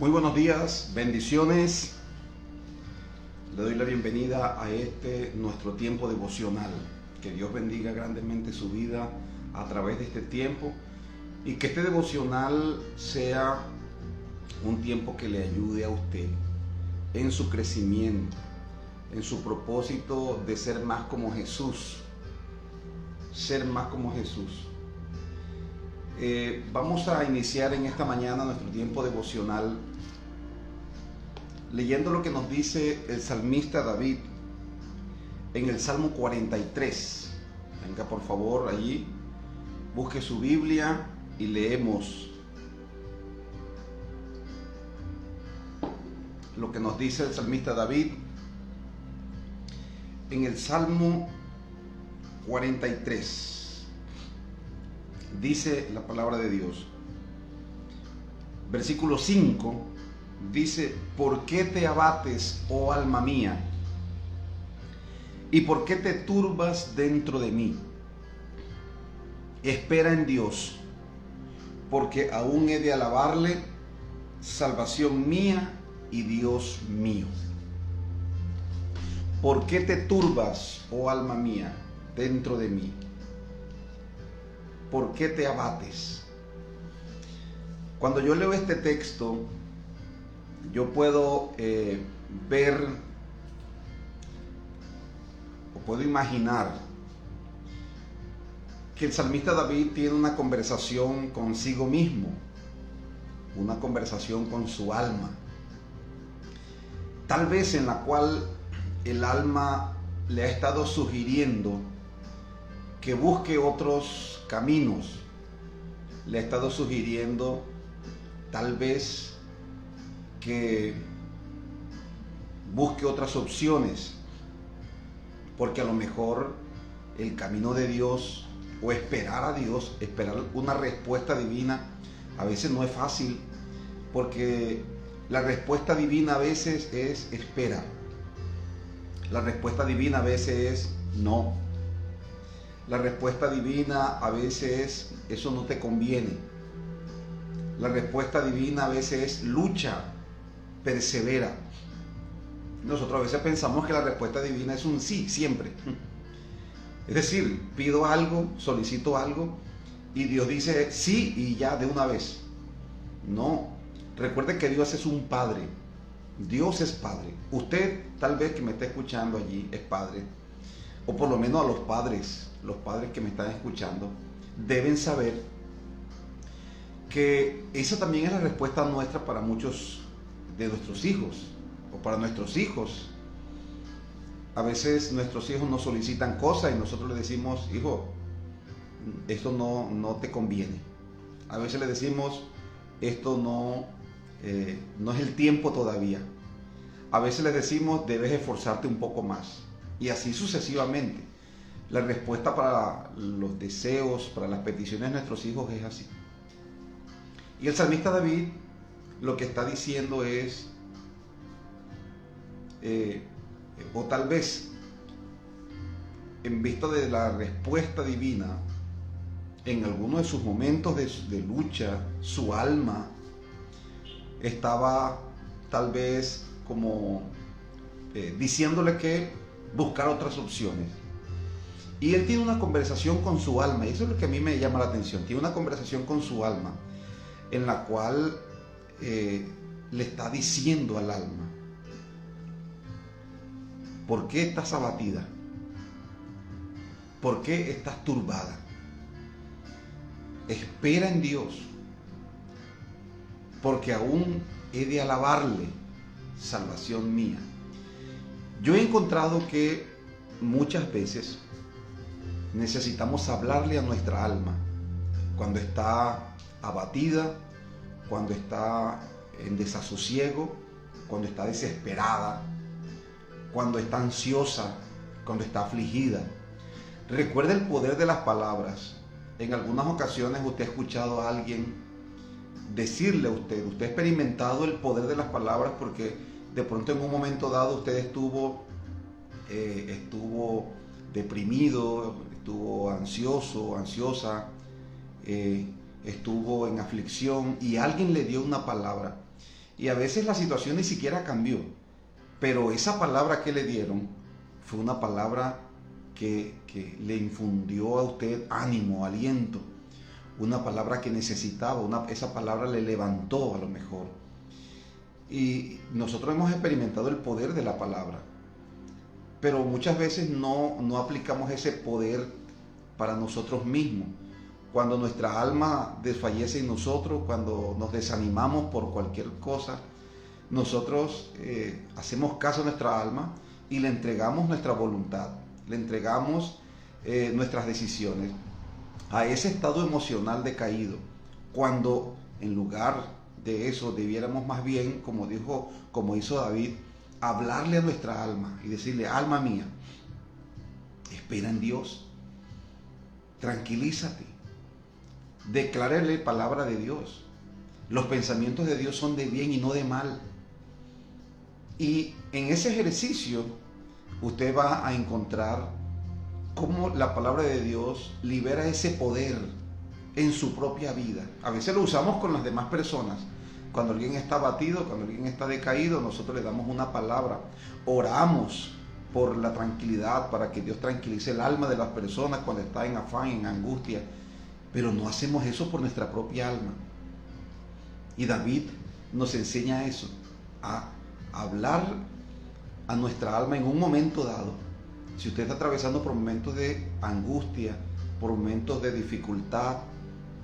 Muy buenos días, bendiciones. Le doy la bienvenida a nuestro tiempo devocional. Que Dios bendiga grandemente su vida a través de este tiempo y que este devocional sea un tiempo que le ayude a usted en su crecimiento, en su propósito de ser más como Jesús. Ser más como Jesús. Vamos a iniciar en esta mañana nuestro tiempo devocional leyendo lo que nos dice el salmista David en el Salmo 43. Venga por favor allí, busque su Biblia y leemos lo que nos dice el salmista David en el Salmo 43. Dice la palabra de Dios, versículo 5, dice: ¿Por qué te abates, oh alma mía? ¿Y por qué te turbas dentro de mí? Espera en Dios, porque aún he de alabarle, salvación mía y Dios mío. ¿Por qué te turbas, oh alma mía, dentro de mí? ¿Por qué te abates? Cuando yo leo este texto, yo puedo ver o puedo imaginar que el salmista David tiene una conversación consigo mismo, una conversación con su alma, tal vez en la cual el alma le ha estado sugiriendo que busque otros caminos, le ha estado sugiriendo tal vez que busque otras opciones, porque a lo mejor el camino de Dios o esperar a Dios, esperar una respuesta divina, a veces no es fácil, porque la respuesta divina a veces es espera, la respuesta divina a veces es no, la respuesta divina a veces es eso no te conviene, la respuesta divina a veces es lucha, persevera. Nosotros a veces pensamos que la respuesta divina es un sí siempre. Es decir, pido algo, solicito algo y Dios dice sí y ya de una vez. No, recuerde que Dios es un padre. Dios es padre. Usted tal vez que me está escuchando allí es padre, o por lo menos a los padres que me están escuchando deben saber que esa también es la respuesta nuestra para muchos de nuestros hijos o para nuestros hijos. A veces nuestros hijos nos solicitan cosas y nosotros le decimos: hijo, esto no te conviene. A veces le decimos: esto no es el tiempo todavía. A veces les decimos: debes esforzarte un poco más. Y así sucesivamente. La respuesta para los deseos, para las peticiones de nuestros hijos es así. Y el salmista David lo que está diciendo es, o tal vez en vista de la respuesta divina, en alguno de sus momentos de lucha, su alma estaba tal vez como diciéndole que buscar otras opciones. Y él tiene una conversación con su alma, y eso es lo que a mí me llama la atención. Tiene una conversación con su alma en la cual le está diciendo al alma: ¿por qué estás abatida? ¿Por qué estás turbada? Espera en Dios, porque aún he de alabarle, salvación mía. Yo he encontrado que muchas veces necesitamos hablarle a nuestra alma cuando está abatida, cuando está en desasosiego, cuando está desesperada, cuando está ansiosa, cuando está afligida. Recuerde el poder de las palabras. En algunas ocasiones usted ha escuchado a alguien decirle a usted ha experimentado el poder de las palabras, porque de pronto en un momento dado usted estuvo deprimido, estuvo ansioso, ansiosa, estuvo en aflicción y alguien le dio una palabra Y a veces la situación ni siquiera cambió, pero esa palabra que le dieron fue una palabra que le infundió a usted ánimo, aliento, una palabra que necesitaba, esa palabra le levantó a lo mejor. Y nosotros hemos experimentado el poder de la palabra, pero muchas veces no aplicamos ese poder para nosotros mismos. Cuando nuestra alma desfallece en nosotros, cuando nos desanimamos por cualquier cosa, nosotros hacemos caso a nuestra alma y le entregamos nuestra voluntad, le entregamos nuestras decisiones a ese estado emocional decaído, cuando en lugar de eso debiéramos más bien, como hizo David, hablarle a nuestra alma y decirle: alma mía, espera en Dios, tranquilízate, declárale palabra de Dios. Los pensamientos de Dios son de bien y no de mal. Y en ese ejercicio usted va a encontrar cómo la palabra de Dios libera ese poder en su propia vida. A veces lo usamos con las demás personas. Cuando alguien está abatido, cuando alguien está decaído, nosotros le damos una palabra. Oramos por la tranquilidad, para que Dios tranquilice el alma de las personas cuando está en afán, en angustia. Pero no hacemos eso por nuestra propia alma. Y David nos enseña eso, a hablar a nuestra alma en un momento dado. Si usted está atravesando por momentos de angustia, por momentos de dificultad,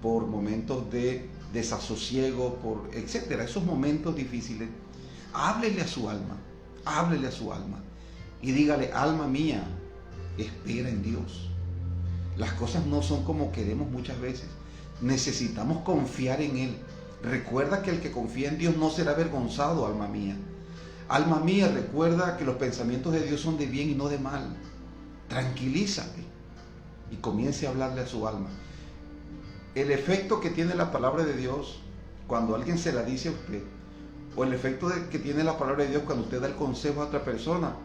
por momentos de desasosiego, etcétera, esos momentos difíciles, háblele a su alma y dígale: alma mía, espera en Dios. Las cosas no son como queremos muchas veces. Necesitamos confiar en Él. Recuerda que el que confía en Dios no será avergonzado, alma mía. Alma mía, recuerda que los pensamientos de Dios son de bien y no de mal. Tranquilízate y comience a hablarle a su alma. El efecto que tiene la palabra de Dios cuando alguien se la dice a usted, o el efecto que tiene la palabra de Dios cuando usted da el consejo a otra persona,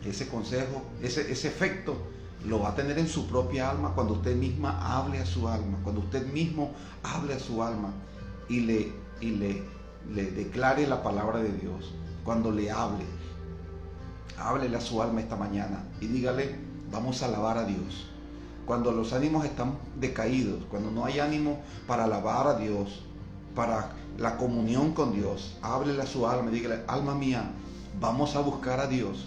ese consejo, ese efecto lo va a tener en su propia alma cuando usted misma hable a su alma, cuando usted mismo hable a su alma y le declare la palabra de Dios. Cuando le háblele a su alma esta mañana y dígale: vamos a alabar a Dios. Cuando los ánimos están decaídos, cuando no hay ánimo para alabar a Dios, para la comunión con Dios, háblele a su alma y dígale: alma mía, vamos a buscar a Dios,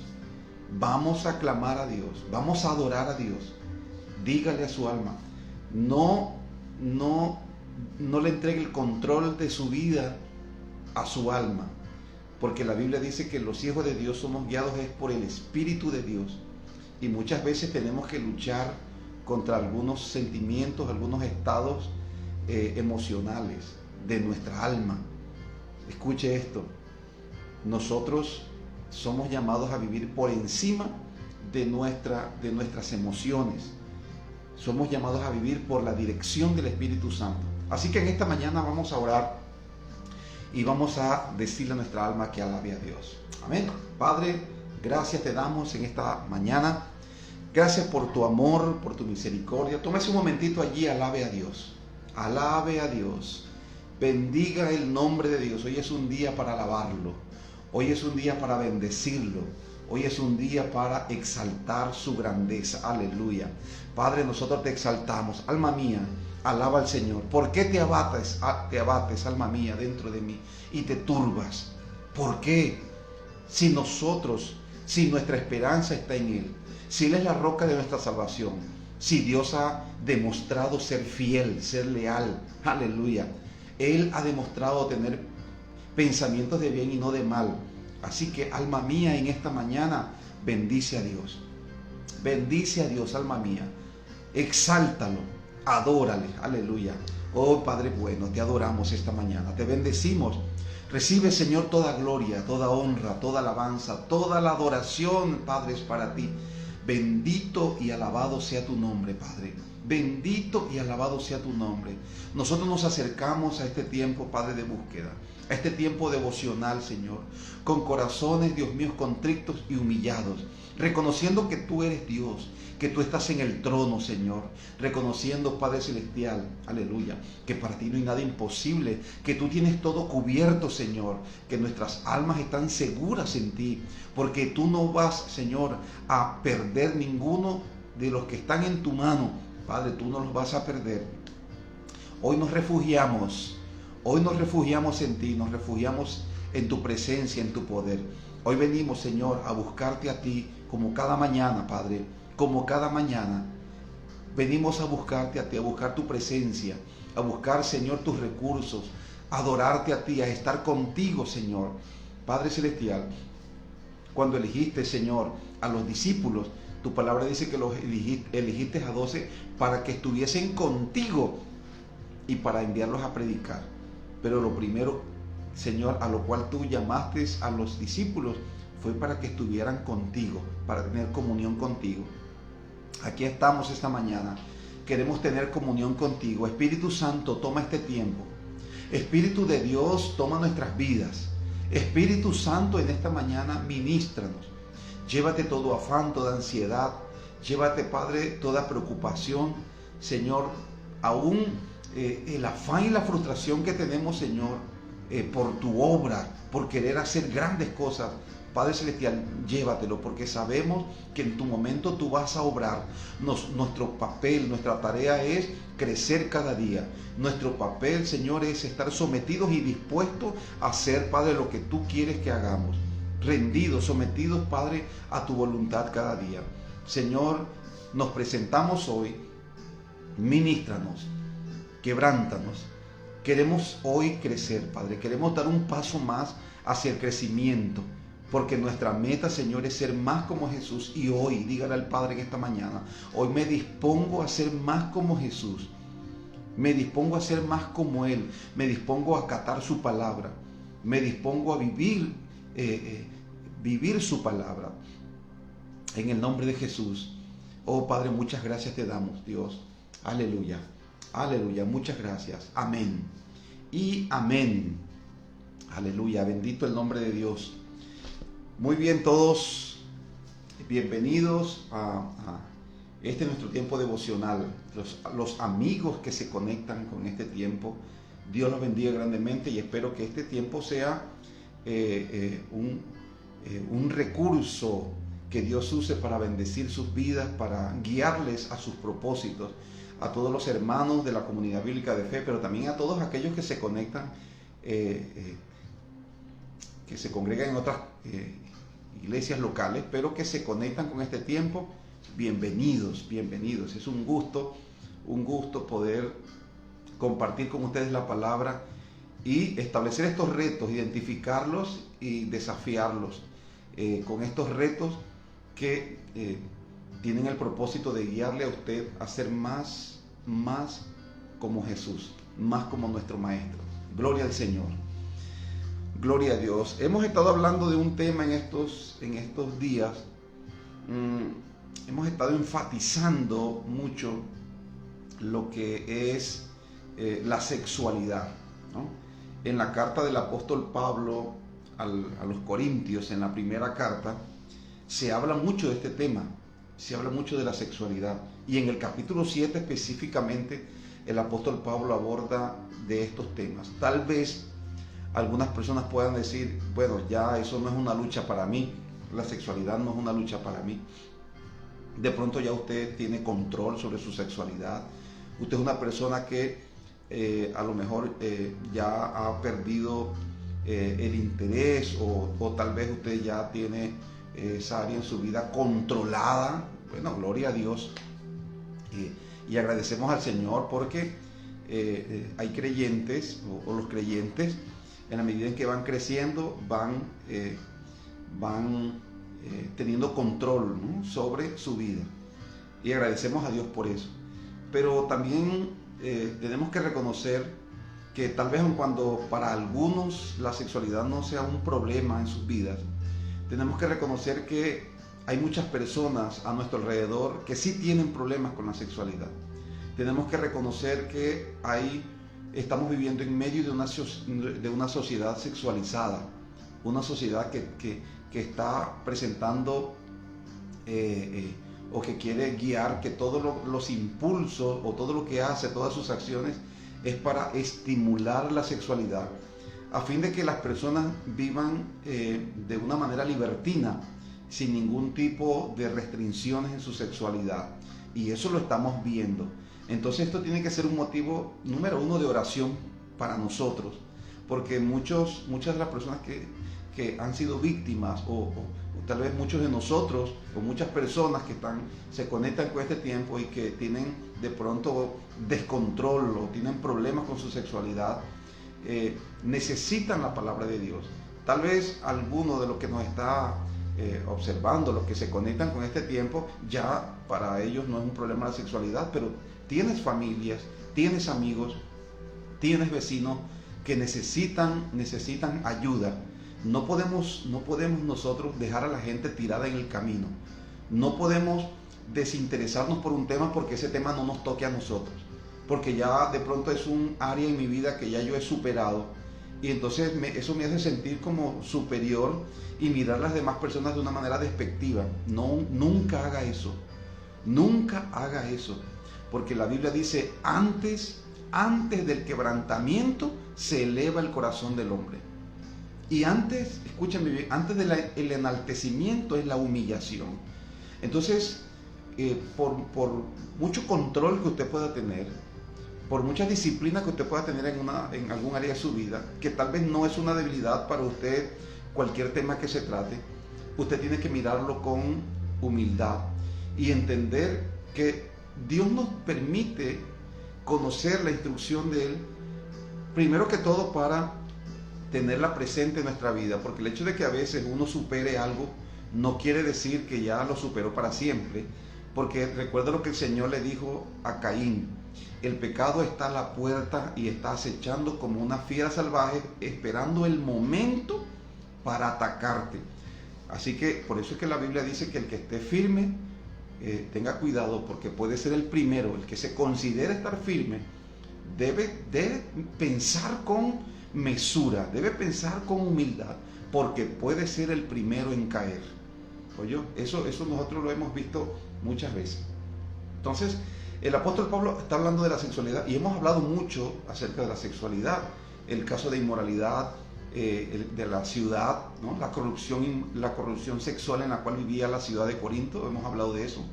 vamos a clamar a Dios, vamos a adorar a Dios. Dígale a su alma, no le entregue el control de su vida a su alma, porque la Biblia dice que los hijos de Dios somos guiados por el Espíritu de Dios, y muchas veces tenemos que luchar contra algunos sentimientos, algunos estados emocionales de nuestra alma. Escuche esto: nosotros somos llamados a vivir por encima de nuestras emociones. Somos llamados a vivir por la dirección del Espíritu Santo. Así que en esta mañana vamos a orar y vamos a decirle a nuestra alma que alabe a Dios. Amén. Padre, gracias te damos en esta mañana. Gracias por tu amor, por tu misericordia. Tómese un momentito allí, alabe a Dios. Alabe a Dios. Bendiga el nombre de Dios. Hoy es un día para alabarlo. Hoy es un día para bendecirlo. Hoy es un día para exaltar su grandeza. Aleluya. Padre, nosotros te exaltamos. Alma mía, alaba al Señor. ¿Por qué te abates, alma mía, dentro de mí y te turbas? ¿Por qué? Si nuestra esperanza está en Él, si Él es la roca de nuestra salvación, si Dios ha demostrado ser fiel, ser leal, aleluya. Él ha demostrado tener pensamientos de bien y no de mal. Así que, alma mía, en esta mañana, bendice a Dios. Bendice a Dios, alma mía. Exáltalo, adórale, aleluya. Oh Padre bueno, te adoramos esta mañana, te bendecimos. Recibe, Señor, toda gloria, toda honra, toda alabanza, toda la adoración, Padre, es para ti. Bendito y alabado sea tu nombre, Padre. Bendito y alabado sea tu nombre. Nosotros nos acercamos a este tiempo, Padre, de búsqueda, a este tiempo devocional, Señor, con corazones, Dios mío, contritos y humillados, reconociendo que tú eres Dios, que tú estás en el trono, Señor, reconociendo, Padre Celestial, aleluya, que para ti no hay nada imposible, que tú tienes todo cubierto, Señor, que nuestras almas están seguras en ti, porque tú no vas, Señor, a perder ninguno de los que están en tu mano, Padre, tú no los vas a perder. Hoy nos refugiamos en ti, nos refugiamos en tu presencia, en tu poder. Hoy venimos, Señor, a buscarte a ti, como cada mañana, Padre, como cada mañana. Venimos a buscarte a ti, a buscar tu presencia, a buscar, Señor, tus recursos, a adorarte a ti, a estar contigo, Señor. Padre Celestial, cuando elegiste, Señor, a los discípulos, tu palabra dice que los elegiste a 12 para que estuviesen contigo y para enviarlos a predicar. Pero lo primero, Señor, a lo cual tú llamaste a los discípulos fue para que estuvieran contigo, para tener comunión contigo. Aquí estamos esta mañana. Queremos tener comunión contigo. Espíritu Santo, toma este tiempo. Espíritu de Dios, toma nuestras vidas. Espíritu Santo, en esta mañana, ministranos. Llévate todo afán, toda ansiedad. Llévate, Padre, toda preocupación. Señor, aún el afán y la frustración que tenemos, Señor, por tu obra, por querer hacer grandes cosas. Padre Celestial, llévatelo, porque sabemos que en tu momento tú vas a obrar. Nuestro papel, nuestra tarea es crecer cada día. Nuestro papel, Señor, es estar sometidos y dispuestos a hacer, Padre, lo que tú quieres que hagamos. Rendidos, sometidos, Padre, a tu voluntad cada día. Señor, nos presentamos hoy. Ministranos, quebrántanos. Queremos hoy crecer, Padre. Queremos dar un paso más hacia el crecimiento. Porque nuestra meta, Señor, es ser más como Jesús. Y hoy, dígale al Padre en esta mañana, hoy me dispongo a ser más como Jesús. Me dispongo a ser más como Él. Me dispongo a acatar su palabra. Me dispongo a vivir su palabra. En el nombre de Jesús. Oh Padre, muchas gracias te damos, Dios. Aleluya. Aleluya. Muchas gracias. Amén. Y amén. Aleluya. Bendito el nombre de Dios. Muy bien, todos, bienvenidos a este nuestro tiempo devocional. Los amigos que se conectan con este tiempo, Dios los bendiga grandemente y espero que este tiempo sea un recurso que Dios use para bendecir sus vidas, para guiarles a sus propósitos, a todos los hermanos de la comunidad bíblica de fe, pero también a todos aquellos que se conectan, que se congregan en otras iglesias locales, pero que se conectan con este tiempo. Bienvenidos, bienvenidos. Es un gusto poder compartir con ustedes la palabra y establecer estos retos, identificarlos y desafiarlos con estos retos que tienen el propósito de guiarle a usted a ser más como Jesús, más como nuestro Maestro. Gloria al Señor. Gloria a Dios. Hemos estado hablando de un tema en estos días. Hemos estado enfatizando mucho lo que es la sexualidad, ¿no? En la carta del apóstol Pablo a los Corintios, en la primera carta, se habla mucho de este tema. Se habla mucho de la sexualidad. Y en el capítulo 7 específicamente, el apóstol Pablo aborda de estos temas. Tal vez algunas personas puedan decir, bueno, ya eso no es una lucha para mí, la sexualidad no es una lucha para mí. De pronto ya usted tiene control sobre su sexualidad. Usted es una persona que a lo mejor ya ha perdido el interés o tal vez usted ya tiene esa área en su vida controlada. Bueno, gloria a Dios. Y agradecemos al Señor porque hay creyentes o los creyentes, en la medida en que van creciendo, van teniendo control, ¿no?, sobre su vida. Y agradecemos a Dios por eso. Pero también tenemos que reconocer que tal vez cuando para algunos la sexualidad no sea un problema en sus vidas, tenemos que reconocer que hay muchas personas a nuestro alrededor que sí tienen problemas con la sexualidad. tenemos que reconocer que estamos viviendo en medio de una sociedad sexualizada, una sociedad que está presentando o que quiere guiar que todos los impulsos o todo lo que hace, todas sus acciones, es para estimular la sexualidad, a fin de que las personas vivan de una manera libertina, sin ningún tipo de restricciones en su sexualidad. Y eso lo estamos viendo. Entonces esto tiene que ser un motivo número uno de oración para nosotros, porque muchas de las personas que han sido víctimas, o tal vez muchos de nosotros, o muchas personas que se conectan con este tiempo y que tienen de pronto descontrol o tienen problemas con su sexualidad, necesitan la palabra de Dios. Tal vez alguno de los que nos está observando, los que se conectan con este tiempo, ya para ellos no es un problema la sexualidad, pero tienes familias, tienes amigos, tienes vecinos que necesitan ayuda. No podemos nosotros dejar a la gente tirada en el camino. No podemos desinteresarnos por un tema porque ese tema no nos toque a nosotros, porque ya de pronto es un área en mi vida que ya yo he superado, y entonces eso me hace sentir como superior y mirar a las demás personas de una manera despectiva. No, nunca haga eso, porque la Biblia dice, antes del quebrantamiento se eleva el corazón del hombre. Y escúchame bien, antes del enaltecimiento es la humillación. Entonces, por mucho control que usted pueda tener, por mucha disciplina que usted pueda tener en algún área de su vida, que tal vez no es una debilidad para usted, cualquier tema que se trate, usted tiene que mirarlo con humildad y entender que Dios nos permite conocer la instrucción de Él, primero que todo para tenerla presente en nuestra vida, porque el hecho de que a veces uno supere algo no quiere decir que ya lo superó para siempre, porque recuerda lo que el Señor le dijo a Caín: el pecado está a la puerta y está acechando como una fiera salvaje, esperando el momento para atacarte. Así que por eso es que la Biblia dice que el que esté firme, tenga cuidado, porque puede ser el primero. El que se considera estar firme debe pensar con mesura, debe pensar con humildad, porque puede ser el primero en caer. Oye, eso nosotros lo hemos visto muchas veces. Entonces, el apóstol Pablo está hablando de la sexualidad, y hemos hablado mucho acerca de la sexualidad, el caso de inmoralidad de la ciudad, ¿no? La corrupción sexual en la cual vivía la ciudad de Corinto. Hemos hablado de eso.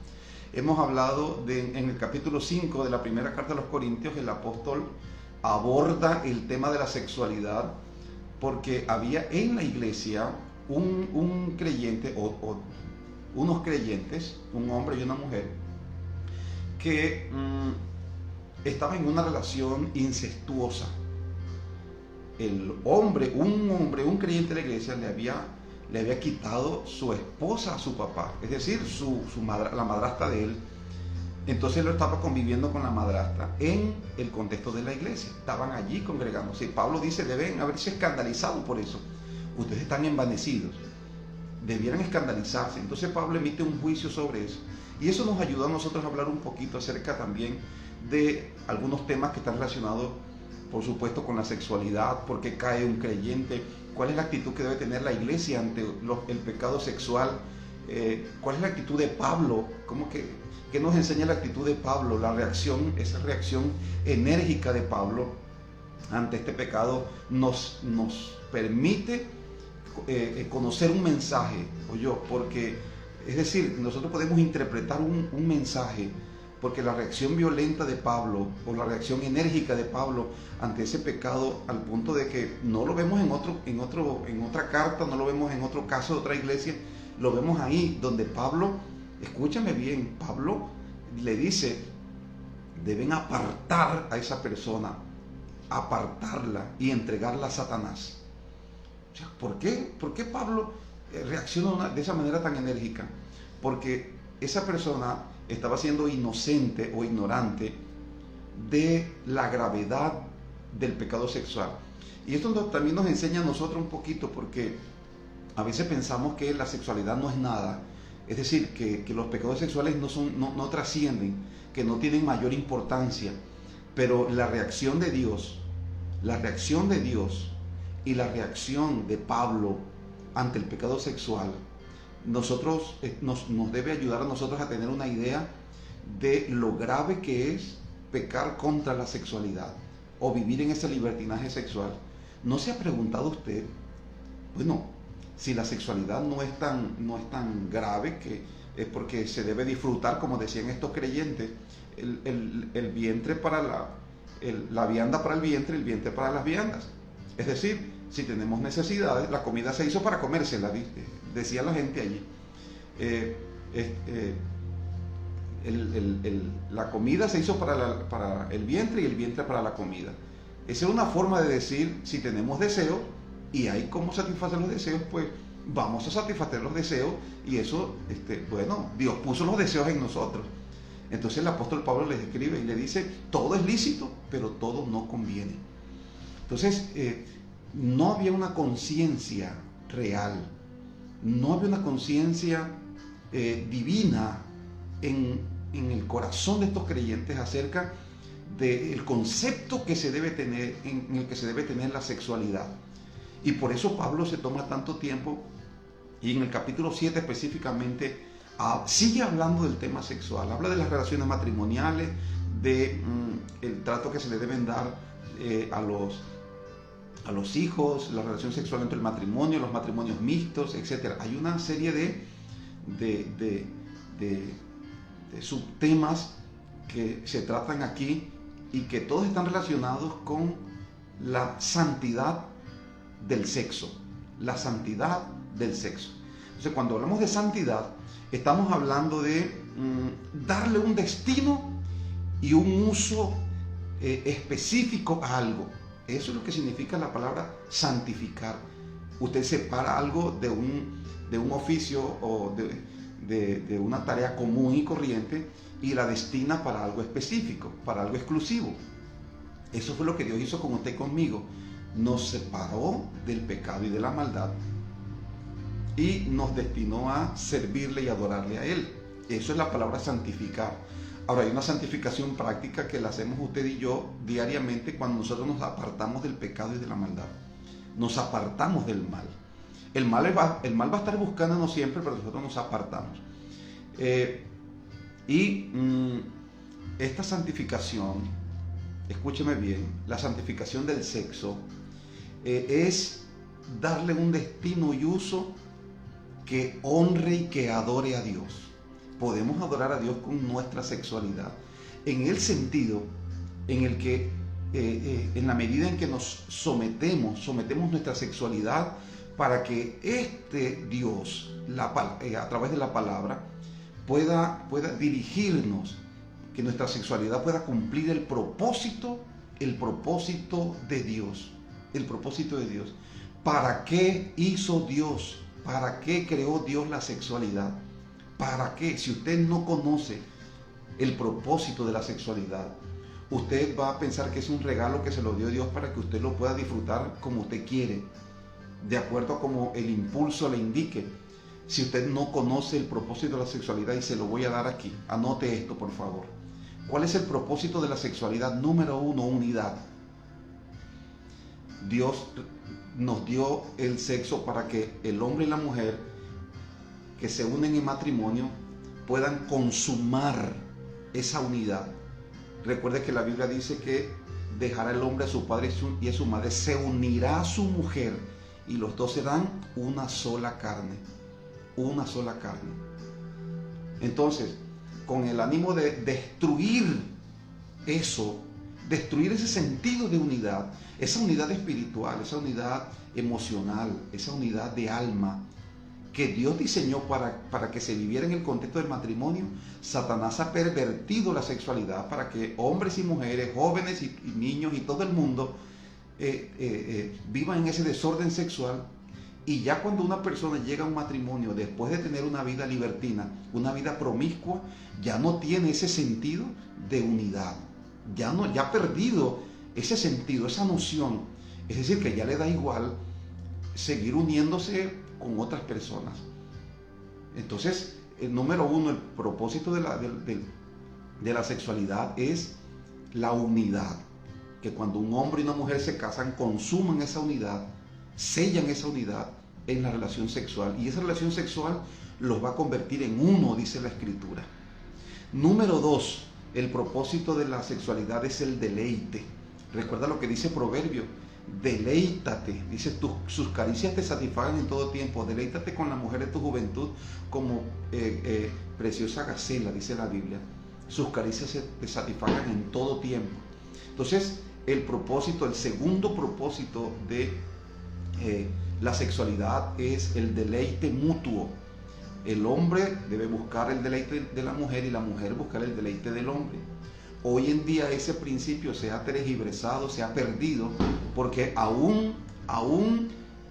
Hemos hablado en el capítulo 5 de la primera carta a los Corintios, el apóstol aborda el tema de la sexualidad, porque había en la iglesia un creyente o unos creyentes, un hombre y una mujer, que estaban en una relación incestuosa. Un creyente de la iglesia le había quitado su esposa a su papá, es decir, la madrastra de él. Entonces él estaba conviviendo con la madrastra en el contexto de la iglesia. Estaban allí congregándose. Y Pablo dice, deben haberse escandalizado por eso. Ustedes están envanecidos. Debieran escandalizarse. Entonces Pablo emite un juicio sobre eso. Y eso nos ayuda a nosotros a hablar un poquito acerca también de algunos temas que están relacionados, por supuesto, con la sexualidad. ¿Por qué cae un creyente? ¿Cuál es la actitud que debe tener la iglesia ante el pecado sexual? ¿Cuál es la actitud de Pablo? ¿Qué nos enseña la actitud de Pablo? Esa reacción enérgica de Pablo ante este pecado nos permite conocer un mensaje, porque, es decir, nosotros podemos interpretar un mensaje, porque la reacción violenta de Pablo, o la reacción enérgica de Pablo ante ese pecado, al punto de que no lo vemos en otra carta, no lo vemos en otro caso de otra iglesia, lo vemos ahí, donde Pablo, escúchame bien, Pablo le dice, deben apartar a esa persona, apartarla y entregarla a Satanás. O sea, ¿por qué Pablo reacciona de esa manera tan enérgica? Porque esa persona estaba siendo inocente o ignorante de la gravedad del pecado sexual. Y esto también nos enseña a nosotros un poquito, porque a veces pensamos que la sexualidad no es nada, Es decir, que los pecados sexuales no trascienden, que no tienen mayor importancia, pero la reacción de Dios y la reacción de Pablo ante el pecado sexual, nos debe ayudar a nosotros a tener una idea de lo grave que es pecar contra la sexualidad o vivir en ese libertinaje sexual. ¿No se ha preguntado usted, bueno, si la sexualidad no es tan grave, que es porque se debe disfrutar, como decían estos creyentes, el vientre para la vianda para el vientre para las viandas? Es decir, si tenemos necesidades, la comida se hizo para comérsela, decía la gente allí. La comida se hizo para el vientre y el vientre para la comida. Esa es una forma de decir, si tenemos deseos y hay cómo satisfacer los deseos, pues vamos a satisfacer los deseos, y eso, bueno, Dios puso los deseos en nosotros. Entonces el apóstol Pablo les escribe y le dice, todo es lícito, pero todo no conviene. Entonces, no había una conciencia real, no había una conciencia divina en el corazón de estos creyentes acerca del concepto que se debe tener, en el que se debe tener la sexualidad. Y por eso Pablo se toma tanto tiempo, y en el capítulo 7 específicamente sigue hablando del tema sexual, habla de las relaciones matrimoniales, de el trato que se le deben dar a los hijos, la relación sexual entre el matrimonio, los matrimonios mixtos, etc. Hay una serie de subtemas que se tratan aquí y que todos están relacionados con la santidad del sexo. La santidad del sexo. Entonces, cuando hablamos de santidad, estamos hablando de darle un destino y un uso específico a algo. Eso es lo que significa la palabra santificar. Usted separa algo de un oficio o de una tarea común y corriente y la destina para algo específico, para algo exclusivo. Eso fue lo que Dios hizo con usted y conmigo. Nos separó del pecado y de la maldad y nos destinó a servirle y adorarle a Él. Eso es la palabra santificar. Ahora, hay una santificación práctica que la hacemos usted y yo diariamente cuando nosotros nos apartamos del pecado y de la maldad. Nos apartamos del mal. El mal va a estar buscándonos siempre, pero nosotros nos apartamos. Esta santificación, escúcheme bien, la santificación del sexo es darle un destino y uso que honre y que adore a Dios. Podemos adorar a Dios con nuestra sexualidad, en el sentido en el que en la medida en que nos sometemos nuestra sexualidad para que este Dios, a través de la palabra, pueda dirigirnos, que nuestra sexualidad pueda cumplir el propósito de Dios. El propósito de Dios. ¿Para qué hizo Dios? ¿Para qué creó Dios la sexualidad? ¿Para qué? Si usted no conoce el propósito de la sexualidad, usted va a pensar que es un regalo que se lo dio Dios para que usted lo pueda disfrutar como usted quiere, de acuerdo a como el impulso le indique. Si usted no conoce el propósito de la sexualidad, y se lo voy a dar aquí, anote esto por favor. ¿Cuál es el propósito de la sexualidad? Número 1, unidad. Dios nos dio el sexo para que el hombre y la mujer que se unen en matrimonio puedan consumar esa unidad. Recuerde que la Biblia dice que dejará el hombre a su padre y a su madre, se unirá a su mujer y los dos serán una sola carne. Una sola carne. Entonces, con el ánimo de destruir eso, destruir ese sentido de unidad, esa unidad espiritual, esa unidad emocional, esa unidad de alma que Dios diseñó para que se viviera en el contexto del matrimonio, Satanás ha pervertido la sexualidad para que hombres y mujeres, jóvenes y niños y todo el mundo vivan en ese desorden sexual. Y ya cuando una persona llega a un matrimonio después de tener una vida libertina, una vida promiscua, ya no tiene ese sentido de unidad. Ya ha perdido ese sentido, esa noción. Es decir, que ya le da igual seguir uniéndose con otras personas. Entonces, número uno, el propósito de la sexualidad es la unidad. Que cuando un hombre y una mujer se casan, consuman esa unidad, sellan esa unidad en la relación sexual. Y esa relación sexual los va a convertir en uno, dice la Escritura. Número dos, el propósito de la sexualidad es el deleite. Recuerda lo que dice Proverbio: deleítate, dice, sus caricias te satisfagan en todo tiempo, deleítate con la mujer de tu juventud como preciosa gacela, dice la Biblia. Sus caricias te satisfagan en todo tiempo. Entonces, el segundo propósito de la sexualidad es el deleite mutuo. El hombre debe buscar el deleite de la mujer y la mujer buscar el deleite del hombre. Hoy en día ese principio se ha tergiversado, se ha perdido, porque aún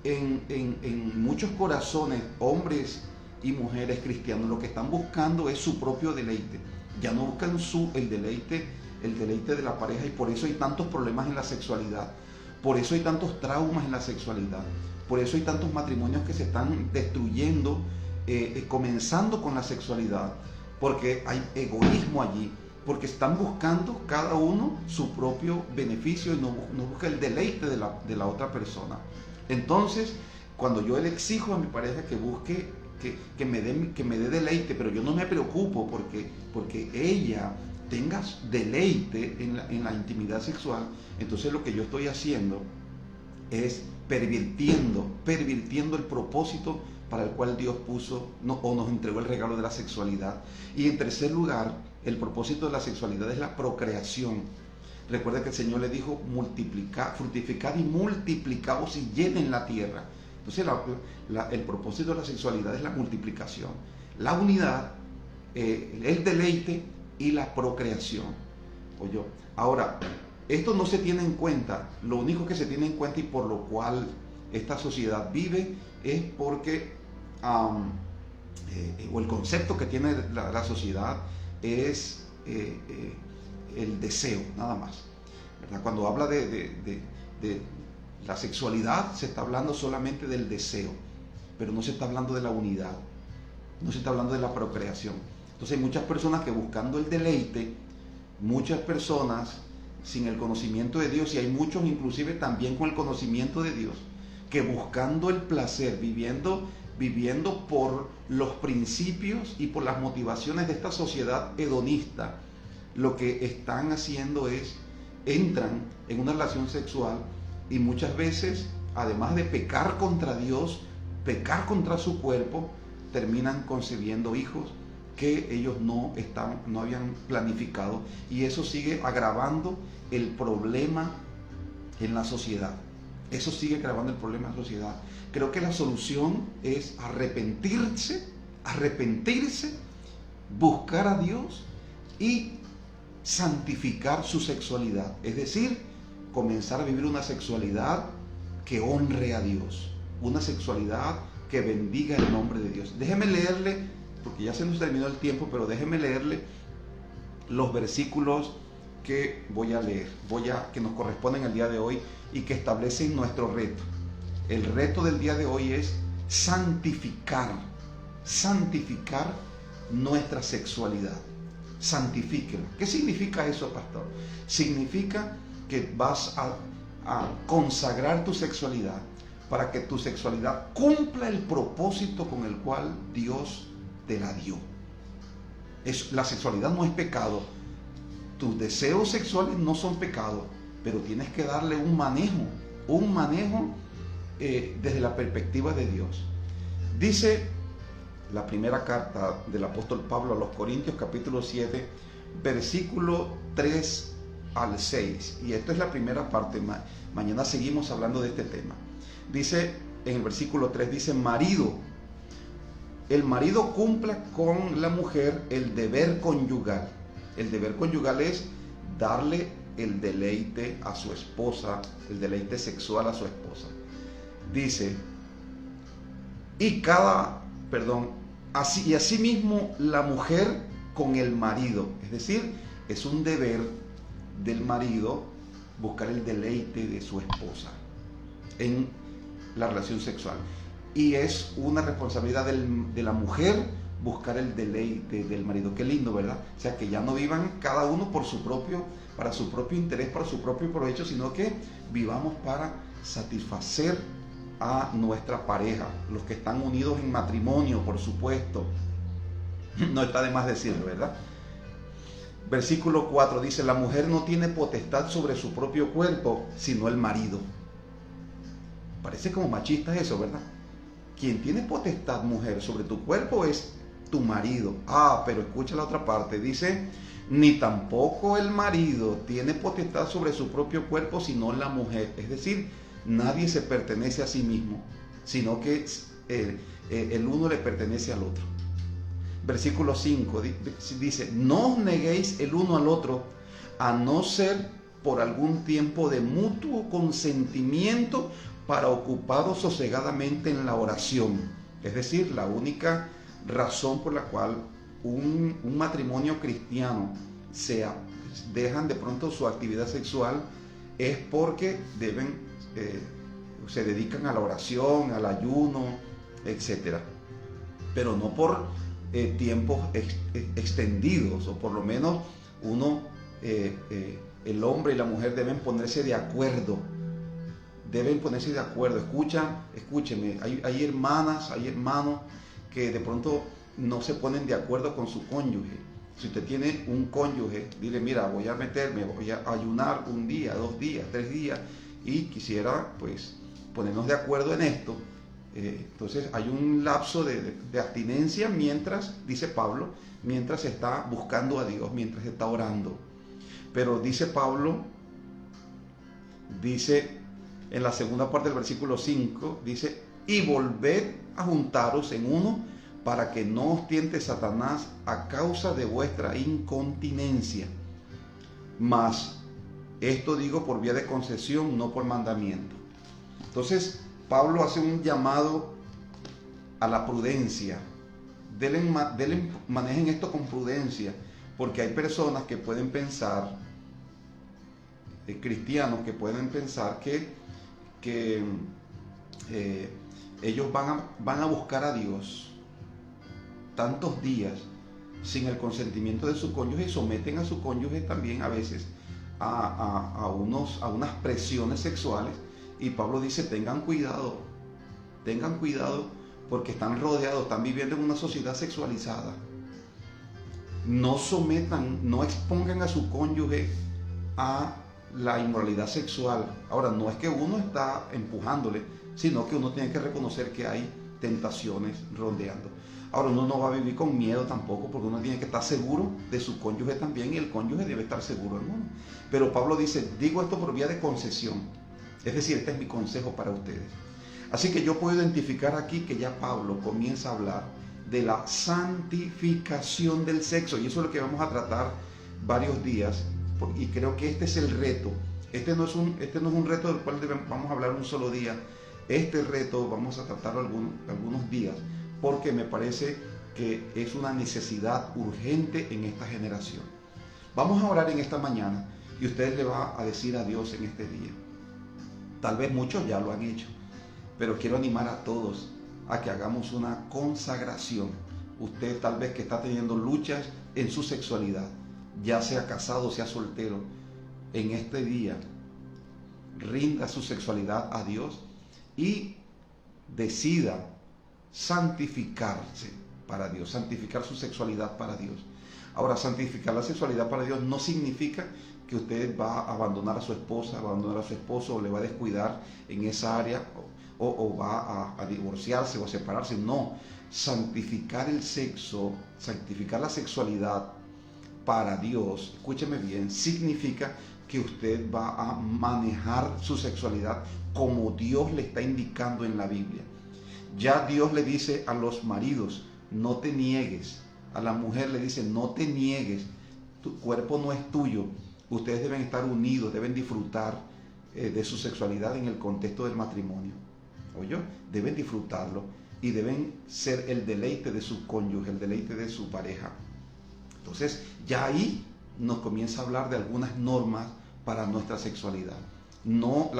en muchos corazones, hombres y mujeres cristianos, lo que están buscando es su propio deleite. Ya no buscan el deleite de la pareja, y por eso hay tantos problemas en la sexualidad. Por eso hay tantos traumas en la sexualidad. Por eso hay tantos matrimonios que se están destruyendo, comenzando con la sexualidad, porque hay egoísmo allí, porque están buscando cada uno su propio beneficio y no busca el deleite de la otra persona. Entonces, cuando yo le exijo a mi pareja que busque, que me dé deleite, pero yo no me preocupo porque ella tenga deleite en la intimidad sexual, entonces lo que yo estoy haciendo es pervirtiendo el propósito para el cual Dios puso o nos entregó el regalo de la sexualidad. Y en tercer lugar, el propósito de la sexualidad es la procreación. Recuerda que el Señor le dijo: fructificad y multiplicaos y llenen la tierra. Entonces el propósito de la sexualidad es la multiplicación, la unidad, el deleite y la procreación. Ahora, esto no se tiene en cuenta. Lo único que se tiene en cuenta y por lo cual esta sociedad vive es porque o el concepto que tiene la sociedad es el deseo, nada más, ¿verdad? Cuando habla de la sexualidad, se está hablando solamente del deseo, pero no se está hablando de la unidad, no se está hablando de la procreación. Entonces hay muchas personas que buscando el deleite, muchas personas sin el conocimiento de Dios, y hay muchos inclusive también con el conocimiento de Dios, que buscando el placer, viviendo por los principios y por las motivaciones de esta sociedad hedonista, lo que están haciendo es, entran en una relación sexual y muchas veces, además de pecar contra Dios, pecar contra su cuerpo, terminan concebiendo hijos que ellos no habían planificado, y eso sigue agravando el problema en la sociedad. Eso sigue agravando el problema en la sociedad. Creo que la solución es arrepentirse, buscar a Dios y santificar su sexualidad. Es decir, comenzar a vivir una sexualidad que honre a Dios, una sexualidad que bendiga el nombre de Dios. Déjeme leerle, porque ya se nos terminó el tiempo, pero déjeme leerle los versículos que voy a leer, que nos corresponden al día de hoy y que establecen nuestro reto. El reto del día de hoy es santificar nuestra sexualidad. Santifíquela. ¿Qué significa eso, pastor? Significa que vas a consagrar tu sexualidad para que tu sexualidad cumpla el propósito con el cual Dios te la dio. La sexualidad no es pecado. Tus deseos sexuales no son pecado, pero tienes que darle un manejo desde la perspectiva de Dios. Dice la primera carta del apóstol Pablo a los Corintios, capítulo 7, versículo 3 al 6. Y esto es la primera parte. Mañana seguimos hablando de este tema. Dice, en el versículo 3, dice: el marido cumpla con la mujer el deber conyugal. El deber conyugal es darle el deleite a su esposa, el deleite sexual a su esposa. Dice, asimismo la mujer con el marido. Es decir, es un deber del marido buscar el deleite de su esposa en la relación sexual. Y es una responsabilidad de la mujer buscar el deleite del marido. Qué lindo, ¿verdad? O sea, que ya no vivan cada uno por su propio, para su propio interés, para su propio provecho, sino que vivamos para satisfacer a nuestra pareja, los que están unidos en matrimonio, por supuesto. No está de más decirlo, ¿verdad? Versículo 4 dice, la mujer no tiene potestad sobre su propio cuerpo, sino el marido. Parece como machista eso, ¿verdad? Quien tiene potestad, mujer, sobre tu cuerpo es tu marido. Ah, pero escucha la otra parte, dice, ni tampoco el marido tiene potestad sobre su propio cuerpo, sino la mujer. Es decir, nadie se pertenece a sí mismo, sino que el uno le pertenece al otro. Versículo 5 dice, no os neguéis el uno al otro, a no ser por algún tiempo de mutuo consentimiento para ocuparos sosegadamente en la oración. Es decir, la única razón por la cual un matrimonio cristiano dejan de pronto su actividad sexual es porque se dedican a la oración, al ayuno, etc. Pero no por tiempos extendidos, o por lo menos el hombre y la mujer deben ponerse de acuerdo. Escúcheme, hay hermanas, hay hermanos que de pronto no se ponen de acuerdo con su cónyuge. Si usted tiene un cónyuge, dile, mira, voy a ayunar un día, 2 días, 3 días, y quisiera pues ponernos de acuerdo en esto. Entonces hay un lapso de abstinencia mientras, dice Pablo, mientras está buscando a Dios, mientras está orando. Pero dice Pablo, dice en la segunda parte del versículo 5, dice, y volved a juntaros en uno para que no os tiente Satanás a causa de vuestra incontinencia. Mas esto digo por vía de concesión, no por mandamiento. Entonces, Pablo hace un llamado a la prudencia. Manejen esto con prudencia, porque hay personas que pueden pensar, cristianos que pueden pensar que ellos van a buscar a Dios tantos días sin el consentimiento de su cónyuge y someten a su cónyuge también a veces a unas presiones sexuales. Y Pablo dice, tengan cuidado porque están rodeados, están viviendo en una sociedad sexualizada. No sometan, no expongan a su cónyuge a la inmoralidad sexual. Ahora, no es que uno está empujándole, sino que uno tiene que reconocer que hay tentaciones rondeando. Ahora, uno no va a vivir con miedo tampoco, porque uno tiene que estar seguro de su cónyuge también, y el cónyuge debe estar seguro en uno. Pero Pablo dice, digo esto por vía de concesión. Es decir, este es mi consejo para ustedes. Así que yo puedo identificar aquí que ya Pablo comienza a hablar de la santificación del sexo, y eso es lo que vamos a tratar varios días, y creo que este es el reto. Este no es un reto del cual vamos a hablar un solo día. Este reto vamos a tratarlo algunos días, porque me parece que es una necesidad urgente en esta generación. Vamos a orar en esta mañana, y usted le va a decir a Dios en este día. Tal vez muchos ya lo han hecho, pero quiero animar a todos a que hagamos una consagración. Usted tal vez que está teniendo luchas en su sexualidad, ya sea casado, sea soltero, en este día rinda su sexualidad a Dios y decida santificarse para Dios, santificar su sexualidad para Dios. Ahora, santificar la sexualidad para Dios no significa que usted va a abandonar a su esposa, abandonar a su esposo, o le va a descuidar en esa área, o va a divorciarse o a separarse. No, santificar el sexo, santificar la sexualidad para Dios, escúcheme bien, significa que usted va a manejar su sexualidad como Dios le está indicando en la Biblia. Ya Dios le dice a los maridos, no te niegues. A la mujer le dice, no te niegues, tu cuerpo no es tuyo. Ustedes deben estar unidos, deben disfrutar de su sexualidad en el contexto del matrimonio. ¿Oyó? Deben disfrutarlo y deben ser el deleite de su cónyuge, el deleite de su pareja. Entonces, ya ahí nos comienza a hablar de algunas normas para nuestra sexualidad. No,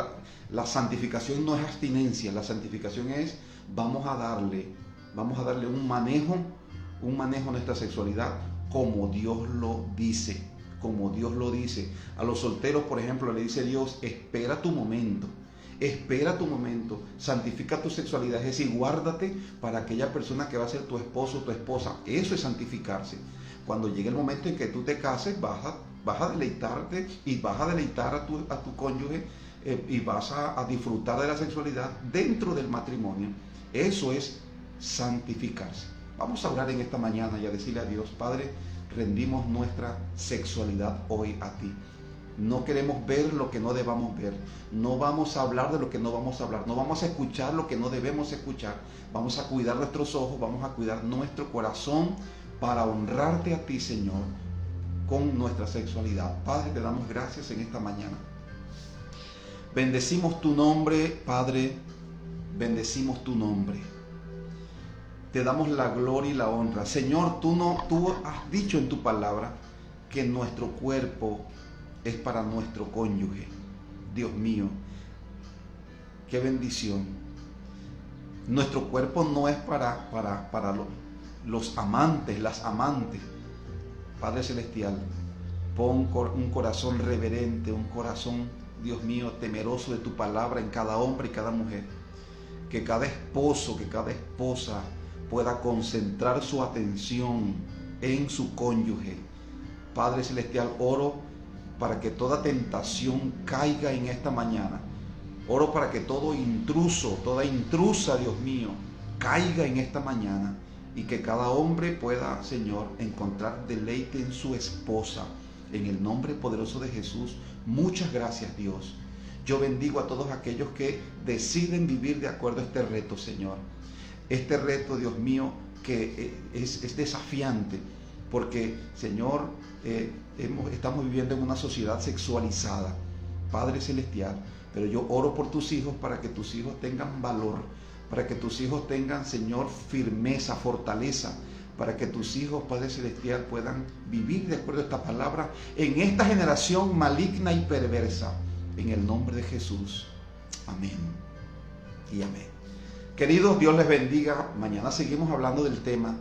la santificación no es abstinencia, la santificación es vamos a darle un manejo un manejo de nuestra sexualidad como Dios lo dice, como Dios lo dice. A los solteros, por ejemplo, le dice Dios, espera tu momento, santifica tu sexualidad, es decir, guárdate para aquella persona que va a ser tu esposo o tu esposa. Eso es santificarse. Cuando llegue el momento en que tú te cases, vas a deleitarte y vas a deleitar a tu cónyuge, y vas a disfrutar de la sexualidad dentro del matrimonio. Eso es santificarse. Vamos a orar en esta mañana y a decirle a Dios, Padre, rendimos nuestra sexualidad hoy a ti. No queremos ver lo que no debamos ver. No vamos a hablar de lo que no vamos a hablar. No vamos a escuchar lo que no debemos escuchar. Vamos a cuidar nuestros ojos, vamos a cuidar nuestro corazón para honrarte a ti, Señor, con nuestra sexualidad. Padre, te damos gracias en esta mañana. Bendecimos tu nombre, Padre, bendecimos tu nombre. Te damos la gloria y la honra. Señor, tú has dicho en tu palabra que nuestro cuerpo es para nuestro cónyuge. Dios mío, qué bendición. Nuestro cuerpo no es para los amantes, las amantes. Padre Celestial, pon un corazón reverente, un corazón, Dios mío, temeroso de tu palabra en cada hombre y cada mujer. Que cada esposo, que cada esposa pueda concentrar su atención en su cónyuge. Padre Celestial, oro para que toda tentación caiga en esta mañana. Oro para que todo intruso, toda intrusa, Dios mío, caiga en esta mañana y que cada hombre pueda, Señor, encontrar deleite en su esposa. En el nombre poderoso de Jesús, muchas gracias, Dios. Yo bendigo a todos aquellos que deciden vivir de acuerdo a este reto, Señor. Este reto, Dios mío, que es desafiante, porque, Señor, estamos viviendo en una sociedad sexualizada, Padre Celestial, pero yo oro por tus hijos para que tus hijos tengan valor, para que tus hijos tengan, Señor, firmeza, fortaleza, para que tus hijos, Padre Celestial, puedan vivir de acuerdo a esta palabra en esta generación maligna y perversa, en el nombre de Jesús. Amén y amén. Queridos, Dios les bendiga. Mañana seguimos hablando del tema,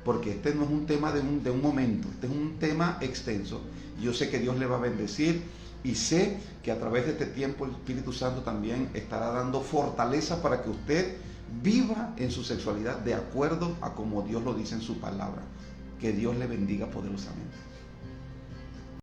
porque este no es un tema de un momento, este es un tema extenso. Yo sé que Dios le va a bendecir y sé que a través de este tiempo el Espíritu Santo también estará dando fortaleza para que usted viva en su sexualidad de acuerdo a como Dios lo dice en su palabra. Que Dios le bendiga poderosamente.